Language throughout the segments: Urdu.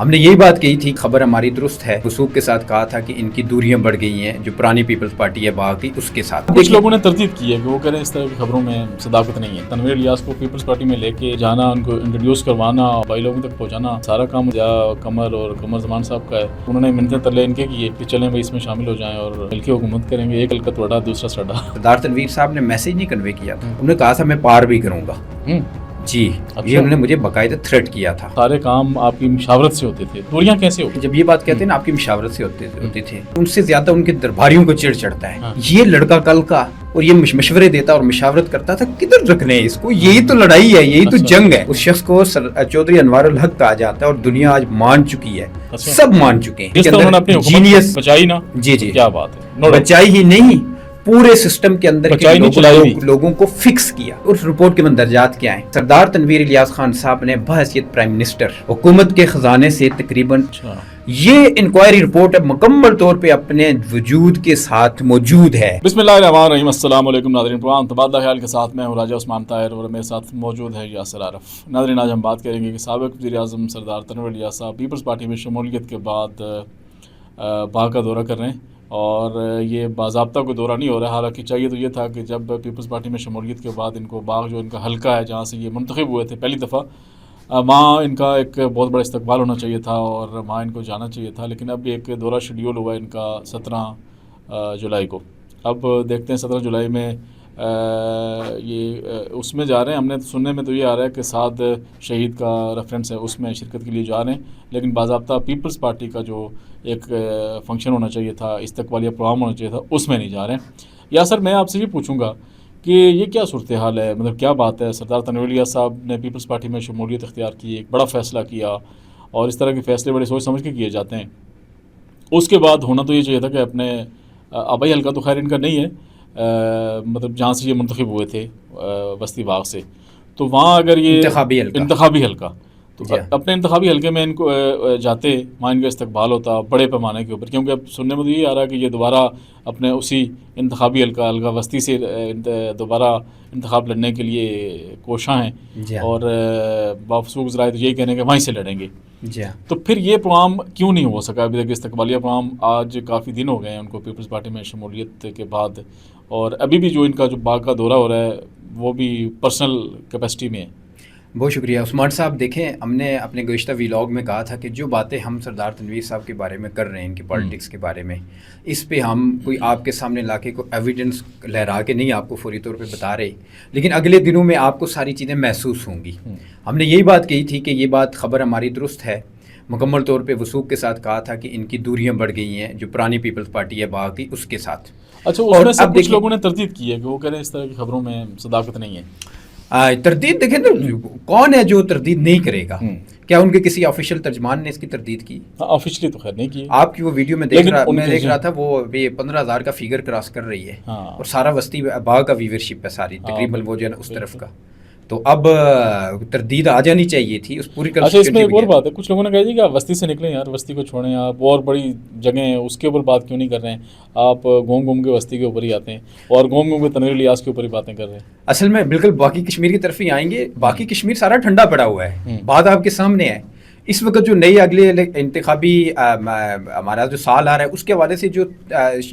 ہم نے یہی بات کہی تھی، خبر ہماری درست ہے، وثوق کے ساتھ کہا تھا کہ ان کی دوریاں بڑھ گئی ہیں جو پرانی پیپلز پارٹی ہے باغ کی اس کے ساتھ۔ کچھ لوگوں نے تردید کی ہے کہ وہ کہہ رہے ہیں اس طرح کی خبروں میں صداقت نہیں ہے۔ تنویر الیاس کو پیپلز پارٹی میں لے کے جانا، ان کو انٹروڈیوس کروانا، بھائی لوگوں تک پہنچانا، سارا کام قمر اور قمر زمان صاحب کا ہے۔ انہوں نے منتیں ترلے ان کے کیے کہ چلیں بھائی اس میں شامل ہو جائیں اور مل کے حکومت کریں گے، ایک حلقہ توڑا دوسرا سڑا۔ سردار تنویر صاحب نے میسج نہیں کنوے کیا تھا، انہوں نے کہا تھا میں پار بھی کروں گا جی، یہ انہوں نے مجھے باقاعدہ تھریٹ کیا تھا۔ سارے کام آپ کی مشاورت سے ہوتے تھے، دوریاں کیسے ہوتی؟ جب یہ بات کہتے ہیں نا آپ کی مشاورت سے ہوتے تھے، ان سے زیادہ ان کے درباریوں کو چڑ چڑھتا ہے۔ یہ لڑکا کل کا اور یہ مشورے دیتا اور مشاورت کرتا تھا، کدھر رکھنے ہیں اس کو، یہی تو لڑائی ہے، یہی تو جنگ ہے۔ اس شخص کو چودھری انوار الحق کہا جاتا ہے اور دنیا آج مان چکی ہے، سب مان چکے ہیں۔ جینیس بچائی نا، جی جی کیا بات ہے، بچائی ہی نہیں، پورے سسٹم کے اندر کے لوگوں کو فکس کیا۔ اس رپورٹ کے مندرجات کیا ہیں؟ سردار تنویر الیاس خان صاحب نے بحیثیت پرائم منسٹر حکومت کے خزانے سے تقریباً یہ انکوائری رپورٹ مکمل طور پہ اپنے وجود کے ساتھ موجود ہے۔ بسم اللہ الرحمن الرحیم، السلام علیکم ناظرین پروگرام تبادلہ خیال کے ساتھ میں ہوں راجہ عثمان طاہر اور میرے ساتھ موجود ہے یاسر عارف۔ ناظرین آج ہم بات کریں گے کہ سابق وزیر اعظم سردار تنویر الیاس صاحب پیپلز پارٹی میں شمولیت کے بعد باغ کا دورہ کر رہے ہیں، اور یہ باضابطہ کوئی دورہ نہیں ہو رہا ہے، حالانکہ چاہیے تو یہ تھا کہ جب پیپلز پارٹی میں شمولیت کے بعد ان کو باغ جو ان کا حلقہ ہے جہاں سے یہ منتخب ہوئے تھے پہلی دفعہ، وہاں ان کا ایک بہت بڑا استقبال ہونا چاہیے تھا اور وہاں ان کو جانا چاہیے تھا، لیکن اب ایک دورہ شیڈیول ہوا ہے ان کا 17 جولائی کو۔ اب دیکھتے ہیں 17 جولائی میں یہ اس میں جا رہے ہیں۔ ہم نے سننے میں تو یہ آ رہا ہے کہ سعد شہید کا ریفرنس ہے، اس میں شرکت کے لیے جا رہے ہیں، لیکن باضابطہ پیپلز پارٹی کا جو ایک فنکشن ہونا چاہیے تھا، استقبالیہ پروگرام ہونا چاہیے تھا، اس میں نہیں جا رہے ہیں۔ یا سر میں آپ سے یہ پوچھوں گا کہ یہ کیا صورتحال ہے، مطلب کیا بات ہے؟ سردار تنویر الیاس صاحب نے پیپلز پارٹی میں شمولیت اختیار کی، ایک بڑا فیصلہ کیا، اور اس طرح کے فیصلے بڑے سوچ سمجھ کے کیے جاتے ہیں۔ اس کے بعد ہونا تو یہ چاہیے تھا کہ اپنے آبائی حلقہ تو خیر ان کا نہیں ہے، مطلب جہاں سے یہ منتخب ہوئے تھے بستی باغ سے، تو وہاں اگر یہ انتخابی حلقہ تو اپنے انتخابی حلقے میں ان کو جاتے، وہاں ان کا استقبال ہوتا بڑے پیمانے کے اوپر، کیونکہ اب سننے میں تو یہ آ رہا ہے کہ یہ دوبارہ اپنے اسی انتخابی حلقہ وسطی سے دوبارہ انتخاب لڑنے کے لیے کوشاں ہیں، اور وافسوق ذرائع تو یہی کہنے کہ وہیں سے لڑیں گے۔ تو پھر یہ پروگرام کیوں نہیں ہو سکا ابھی تک؟ استقبالیہ پروگرام آج کافی دن ہو گئے ہیں ان کو پیپلز پارٹی میں شمولیت کے بعد، اور ابھی بھی جو ان کا جو باغ کا دورہ ہو رہا ہے وہ بھی پرسنل کیپیسٹی میں ہے۔ بہت شکریہ عثمان صاحب۔ دیکھیں، ہم نے اپنے گزشتہ ویلاگ میں کہا تھا کہ جو باتیں ہم سردار تنویر صاحب کے بارے میں کر رہے ہیں، ان کی پالیٹکس کے بارے میں، اس پہ ہم کوئی آپ کے سامنے لا کے کوئی ایویڈنس لہرا کے نہیں آپ کو فوری طور پہ بتا رہے، لیکن اگلے دنوں میں آپ کو ساری چیزیں محسوس ہوں گی۔ ہم نے یہی بات کہی تھی کہ یہ بات خبر ہماری درست ہے، مکمل طور پہ وثوق کے ساتھ کہا تھا کہ ان کی دوریاں بڑھ گئی ہیں جو پرانی پیپلز پارٹی ہے باغ کی اس کے ساتھ۔ اچھا، اس میں سے کچھ لوگوں نے تردید کی ہے کہ وہ کہہ رہے ہیں اس طرح کی خبروں میں صداقت نہیں ہے۔ تردید دیکھیں نا، کون ہے جو تردید نہیں کرے گا؟ کیا ان کے کسی آفیشیل ترجمان نے اس کی تردید کی؟ آفیشلی تو خیر نہیں کی۔ آپ کی وہ ویڈیو میں دیکھ رہا تھا، وہ 15,000 کا فیگر کراس کر رہی ہے، اور سارا وسطی باغ کا ویورشپ ہے ساری تقریباً، وہ جو ہے نا اس طرف کا، تو اب تردید آ جانی چاہیے تھی اس پوری۔ اچھا، اس میں ایک اور بات ہے، کچھ لوگوں نے کہا جی کہ آپ وسطی سے نکلیں یار، وسطی کو چھوڑیں، آپ اور بڑی جگہیں ہیں اس کے اوپر بات کیوں نہیں کر رہے ہیں؟ آپ گھوم کے وسطی کے اوپر ہی آتے ہیں اور گھوم کے تنویر الیاس کے اوپر ہی باتیں کر رہے ہیں۔ اصل میں بالکل باقی کشمیر کی طرف ہی آئیں گے، باقی کشمیر سارا ٹھنڈا پڑا ہوا ہے، بات آپ کے سامنے ہے۔ اس وقت جو نئی اگلے انتخابی ہمارا جو سال آ رہا ہے اس کے حوالے سے جو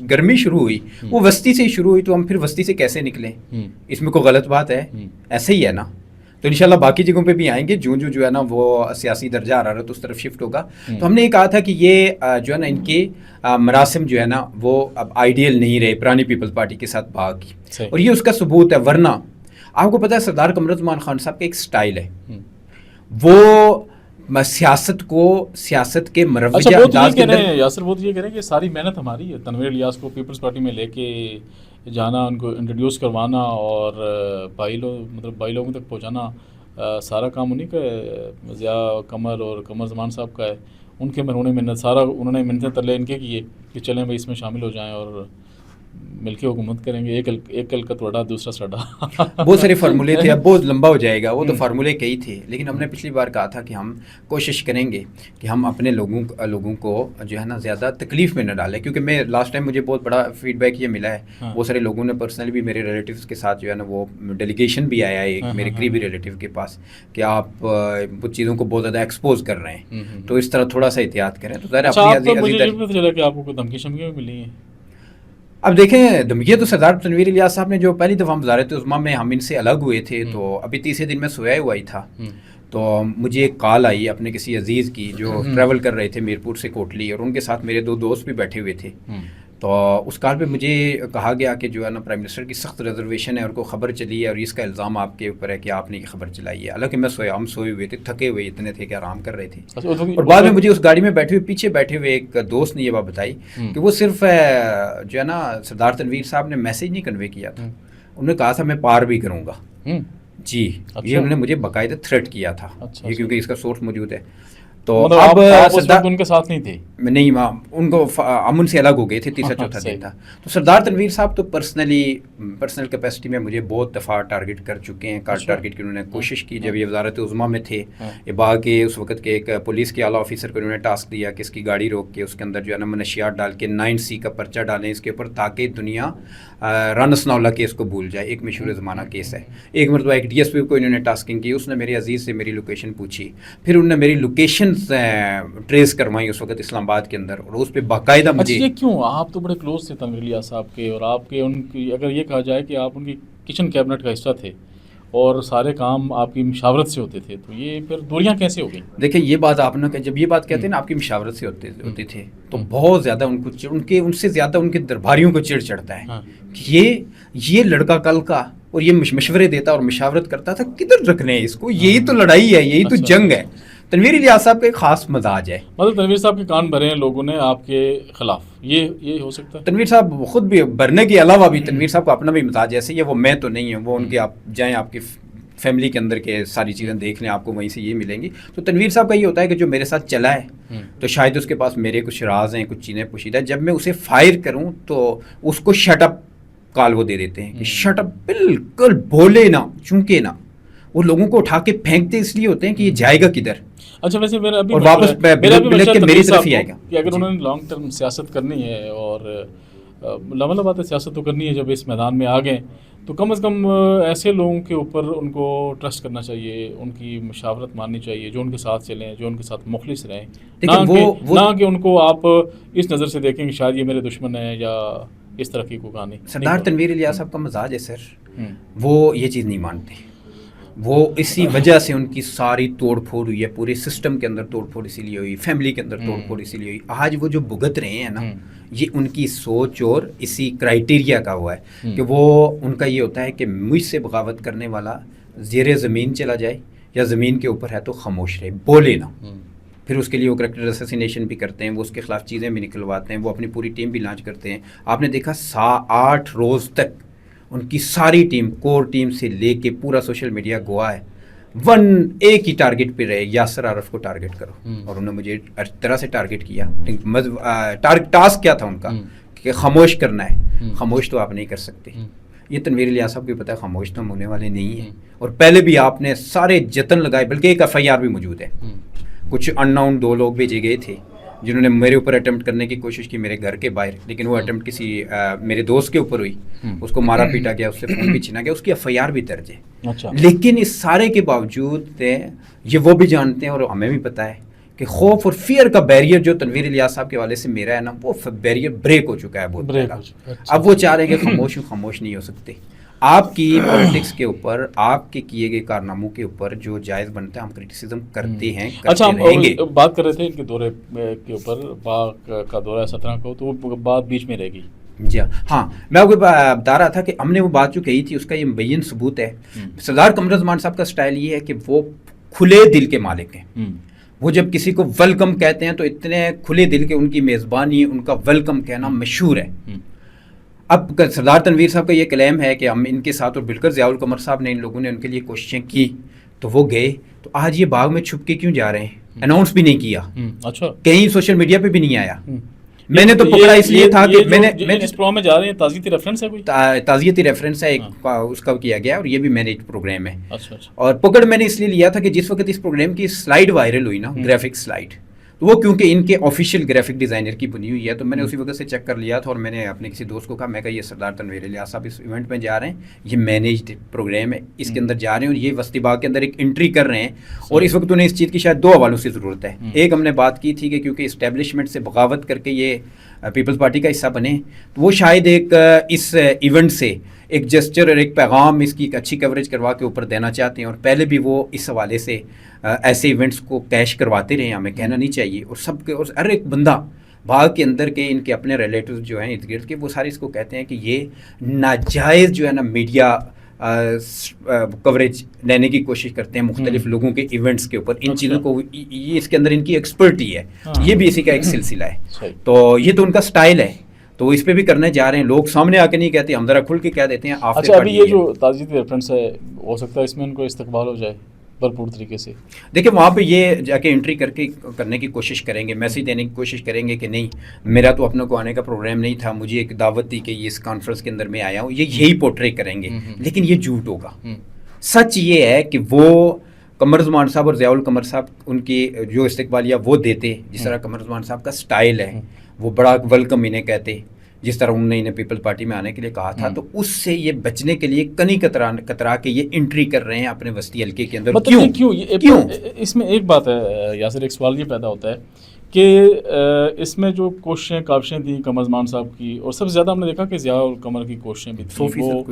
گرمی شروع ہوئی وہ وسطی سے ہی شروع ہوئی، تو ہم پھر وسطی سے کیسے نکلیں؟ اس میں کوئی غلط بات ہے؟ ایسے ہی ہے نا۔ تو انشاءاللہ باقی جگہوں پہ بھی آئیں گے جو ہے نا وہ سیاسی درجہ حرارت اس طرف شفٹ ہوگا۔ تو ہم نے یہ کہا تھا کہ یہ جو ہے نا ان کے مراسم جو ہے نا وہ اب آئیڈیل نہیں رہے پرانی پیپلز پارٹی کے ساتھ باغ کی، اور یہ اس کا ثبوت ہے۔ ورنہ آپ کو پتہ ہے سردار قمر زمان خان صاحب کا ایک سٹائل ہے، وہ سیاست کے مروجہ انداز کے اندر یاسر وہ یہ کہہ رہے ہیں کہ ساری محنت ہماری ہے، تنویر الیاس کو پیپلز پارٹی میں لے کے جانا، ان کو انٹروڈیوس کروانا اور بھائی لوگوں تک پہنچانا، سارا کام انہیں کا ہے، ضیاء قمر اور قمر زمان صاحب کا ہے۔ ان کے مرہون محنت، سارا انہوں نے منتیں ترلے ان کے کیے کہ چلیں بھائی اس میں شامل ہو جائیں اور مل کے حکومت کریں گے، ایک کل کا توڑا دوسرا سڑا. بہت سارے فارمولے تھے، اب بہت لمبا ہو جائے گا، وہ تو فارمولے کئی تھے، لیکن ہم نے پچھلی بار کہا تھا کہ ہم کوشش کریں گے کہ ہم اپنے لوگوں کو جو ہے نا زیادہ تکلیف میں نہ ڈالیں، کیونکہ میں لاسٹ ٹائم مجھے بہت بڑا فیڈ بیک یہ ملا ہے، بہت سارے لوگوں نے پرسنلی بھی میرے ریلیٹیوز کے ساتھ جو ہے نا وہ ڈیلیگیشن بھی آیا ہے ایک میرے قریبی ریلیٹیو کے پاس کہ آپ وہ چیزوں کو بہت زیادہ ایکسپوز کر رہے ہیں، تو اس طرح تھوڑا سا احتیاط کریں. تو ظاہر اپنی آپ کو کوئی دھمکیاں ملی ہیں؟ اب دیکھیں دھمکیاں تو سردار تنویر الیاس صاحب نے جو پہلی دفعہ ہم وزارت عظمیٰ میں ہم ان سے الگ ہوئے تھے تو ابھی تیسرے دن میں سویا ہوا ہی تھا، تو مجھے ایک کال آئی اپنے کسی عزیز کی جو ٹریول کر رہے تھے میرپور سے کوٹلی، اور ان کے ساتھ میرے 2 دوست بھی بیٹھے ہوئے تھے. تو اس کال پہ مجھے کہا گیا کہ جو ہے نا پرائم منسٹر کی سخت ریزرویشن ہے، اور کو خبر چلی ہے اور اس کا الزام آپ کے اوپر ہے کہ آپ نے خبر چلائی ہے. حالانکہ ہم سوئے ہوئے تھے، تھکے ہوئے اتنے تھے کہ آرام کر رہے تھے. اور بعد میں مجھے اس گاڑی میں پیچھے بیٹھے ہوئے ایک دوست نے یہ بات بتائی کہ وہ صرف جو ہے نا سردار تنویر صاحب نے میسیج نہیں کنوے کیا تھا، انہوں نے کہا تھا میں پار بھی کروں گا. جی یہ انہوں نے مجھے باقاعدہ تھریٹ کیا تھا، یہ کیونکہ اس کا سورس موجود ہے. تو اب سردار ان کے ساتھ نہیں تھے، نہیں ان کو ہم ان سے الگ ہو گئے تھے، تیسرا چوتھا دن تھا. تو سردار تنویر صاحب تو پرسنل کیپیسٹی میں مجھے بہت دفعہ ٹارگٹ کر چکے ہیں، ٹارگٹ کی انہوں نے کوشش کی. جب یہ وزارت عظمیٰ میں تھے، یہ باغ کے اس وقت کے ایک پولیس کے اعلیٰ آفیسر کو انہوں نے ٹاسک دیا کہ اس کی گاڑی روک کے اس کے اندر جو ہے نا منشیات ڈال کے 9C کا پرچہ ڈالیں اس کے اوپر، تاکہ دنیا رانا ثناءاللہ کیس کو بھول جائے. ایک مشہور زمانہ کیس ہے. ایک مرتبہ ایک DSP کو انہوں نے ٹاسکنگ کی، اس نے میرے عزیز سے میری لوکیشن پوچھی، پھر انہوں نے میری لوکیشن ٹریس کروائی اس وقت اسلام آباد کے اندر، اور اس پہ باقاعدہ مجھے. یہ کیوں؟ آپ تو بڑے کلوز تھے تنویر الیاس صاحب کے، اور آپ کے ان کی اگر یہ کہا جائے کہ آپ ان کی کچن کیبنٹ کا حصہ تھے اور سارے کام آپ کی مشاورت سے ہوتے تھے، تو یہ پھر دوریاں کیسے ہو گئیں؟ مطلب تنویر صاحب کے کان بھرے ہیں لوگوں نے آپ کے خلاف، یہ ہو سکتا ہے؟ تنویر صاحب خود بھی بھرنے کے علاوہ بھی تنویر صاحب کا اپنا بھی مزاج ایسے ہی ہے، وہ میں تو نہیں ہوں، وہ ان کے آپ جائیں آپ کی فیملی کے اندر کے ساری چیزیں دیکھ لیں، آپ کو وہیں سے یہ ملیں گی. تو تنویر صاحب کا یہ ہوتا ہے کہ جو میرے ساتھ چلا ہے تو شاید اس کے پاس میرے کچھ راز ہیں، کچھ چیزیں پوشیدہ ہیں، جب میں اسے فائر کروں تو اس کو شٹ اپ کال وہ دے دیتے ہیں کہ شٹ اپ، بالکل بولے نہ، چونکے نہ. وہ لوگوں کو اٹھا کے پھینکتے اس لیے ہوتے ہیں کہ یہ جائے گا کدھر. اچھا ویسے میرا ابھی واپس میری طرف ہی آئے گا کہ اگر انہوں نے لانگ ٹرم سیاست کرنی ہے، اور لمحہ بات ہے سیاست تو کرنی ہے، جب اس میدان میں آ گئے تو کم از کم ایسے لوگوں کے اوپر ان کو ٹرسٹ کرنا چاہیے، ان کی مشاورت ماننی چاہیے، جو ان کے ساتھ چلیں، جو ان کے ساتھ مخلص رہیں، نہ کہ ان کو آپ اس نظر سے دیکھیں کہ شاید یہ میرے دشمن ہیں یا اس طرح کی کوئی کہانی. سردار تنویر الیاس صاحب کا مزاج ہے سر، وہ یہ چیز نہیں مانتے. وہ اسی وجہ سے ان کی ساری توڑ پھوڑ ہوئی ہے، پورے سسٹم کے اندر توڑ پھوڑ اسی لیے ہوئی، فیملی کے اندر توڑ پھوڑ اسی لیے ہوئی. آج وہ جو بھگت رہے ہیں نا، یہ ان کی سوچ اور اسی کرائٹیریا کا ہوا ہے کہ وہ ان کا یہ ہوتا ہے کہ مجھ سے بغاوت کرنے والا زیر زمین چلا جائے یا زمین کے اوپر ہے تو خاموش رہے، بولے نا. پھر اس کے لیے وہ کریکٹر اسیسینیشن بھی کرتے ہیں، وہ اس کے خلاف چیزیں بھی نکلواتے ہیں، وہ اپنی پوری ٹیم بھی لانچ کرتے ہیں. آپ نے دیکھا 8 روز تک ان کی ساری ٹیم، کور ٹیم سے لے کے پورا سوشل میڈیا گوا ہے، ایک ہی ٹارگٹ پہ رہے، یاسر عارف کو ٹارگٹ کرو. اور انہوں نے مجھے اس طرح سے ٹارگٹ کیا. ٹاسک کیا تھا ان کا کہ خاموش کرنا ہے. خاموش تو آپ نہیں کر سکتے. یہ تنویر الیاس صاحب کو پتہ ہے خاموش تو ہم ہونے والے نہیں ہیں. اور پہلے بھی آپ نے سارے جتن لگائے، بلکہ ایک FIR بھی موجود ہے. کچھ ان نون 2 لوگ بھیجے گئے تھے جنہوں نے میرے اوپر اٹیمپٹ کرنے کی کوشش کی، میرے گھر کے باہر، لیکن وہ اٹیمپٹ کسی میرے دوست کے اوپر ہوئی، اس کو مارا پیٹا گیا، اس سے فون بھی چھینا گیا، اس کی FIR بھی درج ہے. لیکن اس سارے کے باوجود یہ وہ بھی جانتے ہیں اور ہمیں بھی پتہ ہے کہ خوف اور فیئر کا بیریئر جو تنویر الیاس صاحب کے والے سے میرا ہے نا، وہ بیریئر بریک ہو چکا ہے بہت بڑا. اب وہ چاہ رہے ہیں کہ خاموش نہیں ہو سکتے. آپ کی پولیٹکس کے اوپر، آپ کے کیے گئے کارناموں کے اوپر جو جائز بنتا ہے ہم کرٹیسزم کرتے ہیں. اچھا ہم بات کر رہے تھے ان کے دورے کے اوپر، باغ کا دورہ 17 کو، تو وہ بات بیچ میں رہ گئی. جی ہاں، میں آپ کو بتا رہا تھا کہ ہم نے وہ بات جو کہی تھی اس کا یہ مبین ثبوت ہے. سردار قمرالزمان صاحب کا سٹائل یہ ہے کہ وہ کھلے دل کے مالک ہیں. وہ جب کسی کو ویلکم کہتے ہیں تو اتنے کھلے دل کے ان کی میزبانی، ان کا ویلکم کہنا مشہور ہے. اب سردار تنویر صاحب کا یہ کلیم ہے کہ ہم ان کے ساتھ، اور بالکل ضیاء القمر صاحب نے ان لوگوں نے ان کے لیے کوششیں کی تو وہ گئے، تو آج یہ باغ میں چھپ کے کیوں جا رہے ہیں؟ اناؤنس بھی نہیں کیا. اچھا، کہیں سوشل میڈیا پہ بھی نہیں آیا. میں نے تو پکڑا اس لیے تھا کہ میں نے جس پروگرام میں جا رہے ہیں تعزیتی ریفرنس ہے کوئی تعزیتی ریفرنس ہے ایک اس کا کیا گیا اور یہ بھی مینیج پروگرام ہے. اچھا اور پکڑ میں نے اس لیے لیا تھا کہ جس وقت اس پروگرام کی سلائیڈ وائرل ہوئی نا, گرافک سلائیڈ, تو وہ کیونکہ ان کے آفیشیل گرافک ڈیزائنر کی بنی ہوئی ہے, تو میں نے اسی وقت سے چیک کر لیا تھا اور میں نے اپنے کسی دوست کو کہا, میں کہا یہ سردار تنویر الیاس صاحب اس ایونٹ میں جا رہے ہیں, یہ مینیجڈ پروگرام ہے, اس کے اندر جا رہے ہیں اور یہ وسطی باغ کے اندر ایک انٹری کر رہے ہیں, اور اس وقت انہیں اس چیز کی شاید دو حوالوں سے ضرورت ہے. ایک ہم نے بات کی تھی کہ کیونکہ اسٹیبلشمنٹ سے بغاوت کر کے یہ پیپلز پارٹی کا حصہ بنے, تو وہ شاید ایک اس ایونٹ سے ایک جسچر اور ایک پیغام اس کی ایک اچھی کوریج کروا کے اوپر دینا چاہتے ہیں, اور پہلے بھی وہ اس حوالے سے ایسے ایونٹس کو کیش کرواتے رہے ہیں, ہمیں کہنا نہیں چاہیے. اور سب کے, اور ہر ایک بندہ باغ کے اندر کے ان کے اپنے ریلیٹیوز جو ہیں ارد گرد کے, وہ سارے اس کو کہتے ہیں کہ یہ ناجائز جو ہے نا میڈیا کوریج لینے کی کوشش کرتے ہیں مختلف لوگوں کے ایونٹس کے اوپر. ان چیزوں کو یہ اس کے اندر ان کی ایکسپرٹی ہے, یہ بھی اسی کا ایک سلسلہ ہے. تو یہ تو ان کا سٹائل ہے, تو اس پہ بھی کرنے جا رہے ہیں. لوگ سامنے آ کے نہیں کہتے, ہم ذرا کھل کے کہہ دیتے ہیں. اچھا ابھی یہ جو تعزیتی ریفرنس ہے, ہو سکتا ہے اس میں ان کو استقبال ہو جائے بھرپور طریقے سے. دیکھیں وہاں پہ یہ جا کے انٹری کر کے کرنے کی کوشش کریں گے, میسج دینے کی کوشش کریں گے کہ نہیں میرا تو اپنوں کو آنے کا پروگرام نہیں تھا, مجھے ایک دعوت دی کہ یہ اس کانفرنس کے اندر میں آیا ہوں, یہ یہی پورٹری کریں گے. لیکن یہ جھوٹ ہوگا. سچ یہ ہے کہ وہ قمر زمان صاحب اور ضیاء القمر صاحب ان کی جو استقبالیہ وہ دیتے, جس طرح قمر زمان صاحب کا سٹائل ہے, وہ بڑا ویلکم انہیں کہتے, جس طرح انہوں نے انہیں پیپل پارٹی میں آنے کے لیے کہا تھا, تو اس سے یہ بچنے کے لیے کنی کترا کے یہ انٹری کر رہے ہیں اپنے وسطی حلقے کے اندر. کیوں اس میں ایک بات ہے یاسر, ایک سوال یہ پیدا ہوتا ہے کہ اس میں جو کوششیں کاوشیں تھیں قمر زمان صاحب کی, اور سب سے زیادہ ہم نے دیکھا کہ ضیاء القمر کی کوششیں بھی تھیں, وہ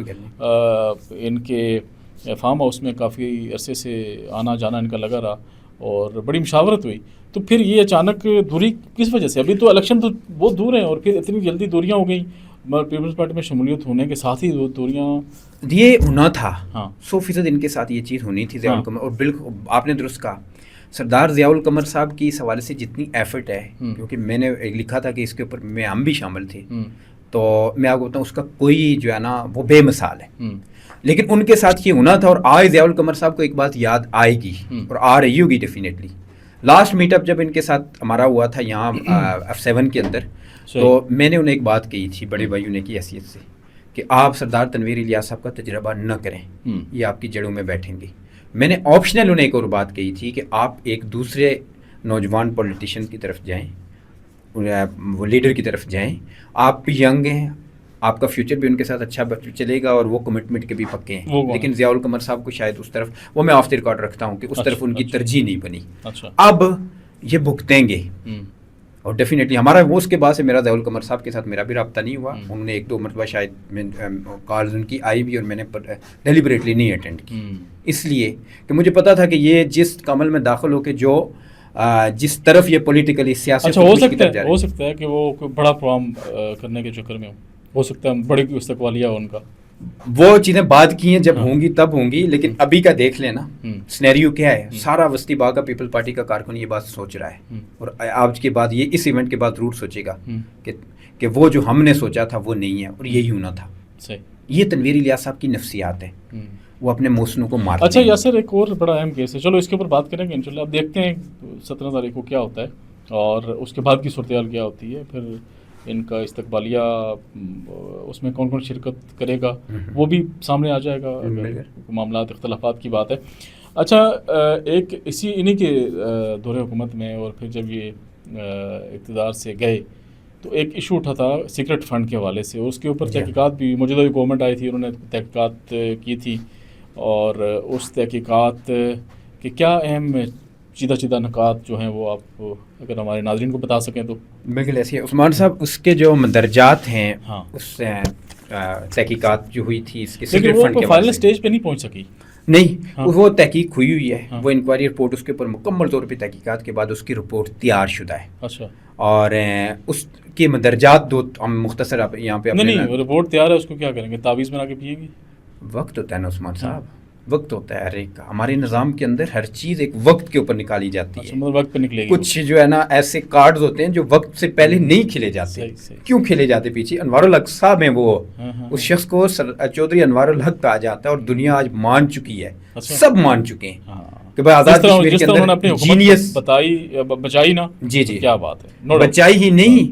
ان کے فارم ہاؤس میں کافی عرصے سے آنا جانا ان کا لگا رہا اور بڑی مشاورت ہوئی. تو پھر یہ اچانک دوری کس وجہ سے؟ ابھی تو الیکشن تو بہت دور ہیں اور پھر اتنی جلدی دوریاں ہو گئیں, پیپلز پارٹی میں شمولیت ہونے کے ساتھ ہی دوریاں. یہ ہونا تھا, ہاں 100% ان کے ساتھ یہ چیز ہونی تھی ضیاء القمر. اور بالکل آپ نے درست کہا, سردار ضیاء القمر صاحب کی اس حوالے سے جتنی ایفرٹ ہے, کیونکہ میں نے لکھا تھا کہ اس کے اوپر میں ہم بھی شامل تھے, تو میں آپ کو بتاؤں اس کا کوئی جو ہے نا وہ بے مثال ہے. لیکن ان کے ساتھ یہ ہونا تھا, اور آج ضیاء القمر صاحب کو ایک بات یاد آئے گی اور آ رہی ہوگی ڈیفینیٹلی. لاسٹ میٹ اپ جب ان کے ساتھ ہمارا ہوا تھا یہاں F7 کے اندر, تو میں نے انہیں ایک بات کہی تھی بڑے بھائیوں نے کی حیثیت سے کہ آپ سردار تنویر الیاس صاحب کا تجربہ نہ کریں, یہ آپ کی جڑوں میں بیٹھیں گے. میں نے آپشنل انہیں ایک اور بات کہی تھی کہ آپ ایک دوسرے نوجوان پولیٹیشین کی طرف جائیں, وہ لیڈر کی طرف جائیں. آپ بھی ینگ ہیں, آپ کا فیوچر بھی ان کے ساتھ اچھا چلے گا, اور وہ کمٹمنٹ کے بھی پکے ہیں. لیکن ضیاء القمر صاحب کو شاید اس طرف, وہ میں آف دی ریکارڈ رکھتا ہوں کہ اس طرف ان کی ترجیح نہیں بنی. اب یہ بھگتیں گے, اور ڈیفینیٹلی ہمارا وہ اس کے بعد سے میرا ضیاء القمر صاحب کے ساتھ میرا بھی رابطہ نہیں ہوا. انہوں نے 1-2 مرتبہ شاید کالز ان کی آئی بھی, اور میں نے ڈیلیبریٹلی نہیں اٹینڈ کی, اس لیے کہ مجھے پتا تھا کہ یہ جس عمل میں داخل ہو کے جو جس طرف یہ پولیٹیکلی سیاست ہو سکتا ہے کہ وہ کوئی بڑا پروگرام کرنے کے چکر میں ہو سکتا ہے بڑی استقبالیہ ہو ان کا, وہ چیزیں بعد کی ہیں, جب ہوں گی تب ہوں گی. لیکن ابھی کا دیکھ لینا سینیریو کیا ہے. سارا وسطی باغ کا پیپل پارٹی کا کارکن یہ بات سوچ رہا ہے, اور آج کے بعد یہ اس ایونٹ کے بعد ضرور سوچے گا کہ وہ جو ہم نے سوچا تھا وہ نہیں ہے, اور یہی ہونا تھا. یہ تنویر الیاس صاحب کی نفسیات ہے, وہ اپنے موسنوں کو مارتے ہیں. اچھا یاسر, ایک اور بڑا اہم کیس ہے, چلو اس کے اوپر بات کریں گے انشاءاللہ. اب دیکھتے ہیں 17 تاریخ کو کیا ہوتا ہے, اور اس کے بعد کی صورتحال کیا ہوتی ہے, پھر ان کا استقبالیہ اس میں کون کون شرکت کرے گا وہ بھی سامنے آ جائے گا, معاملات اختلافات کی بات ہے. اچھا ایک انہی کے دور حکومت میں, اور پھر جب یہ اقتدار سے گئے تو ایک ایشو اٹھا تھا سیکرٹ فنڈ کے حوالے سے, اور اس کے اوپر تحقیقات بھی موجودہ گورنمنٹ آئی تھی, انہوں نے تحقیقات کی تھی, اور اس تحقیقات کے کیا اہم چیدہ نکات جو ہیں وہ آپ اگر ہمارے ناظرین کو بتا سکیں تو. بالکل ایسے عثمان صاحب, اس کے جو مندرجات ہیں اس تحقیقات جو ہوئی تھی اس کے سیکرٹ فنڈ کے فائنل سٹیج پہ نہیں پہنچ سکی. نہیں, وہ تحقیق ہوئی ہے, وہ انکوائری رپورٹ اس کے اوپر مکمل طور پہ تحقیقات کے بعد اس کی رپورٹ تیار شدہ ہے. اچھا, اور اس کے مندرجات دو ہم مختصر یہاں پہ نہیں رپورٹ تیار ہے, اس کو کیا کریں گے, تعویذ بنا کے پیئیں گے؟ وقت ہوتا ہے نا عثمان صاحب, وقت ہوتا ہے ہر ایک کا. ہمارے نظام کے اندر ہر چیز ایک وقت کے اوپر نکالی جاتی ہے. وقت پہ نکلے گی. کچھ جو ہے نا ایسے کارڈز ہوتے ہیں جو وقت سے پہلے نہیں کھلے جاتے. کیوں کھلے جاتے پیچھے؟ انوار الحق صاحب ہیں وہ, اس شخص کو چودھری انوار الحق کہا جاتا ہے, اور دنیا آج مان چکی ہے, سب مان چکے ہیں کہ بھائی آزاد کشمیر کے اندر جینیس بچائی نا. جی کیا بات ہے, بچائی ہی نہیں,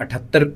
78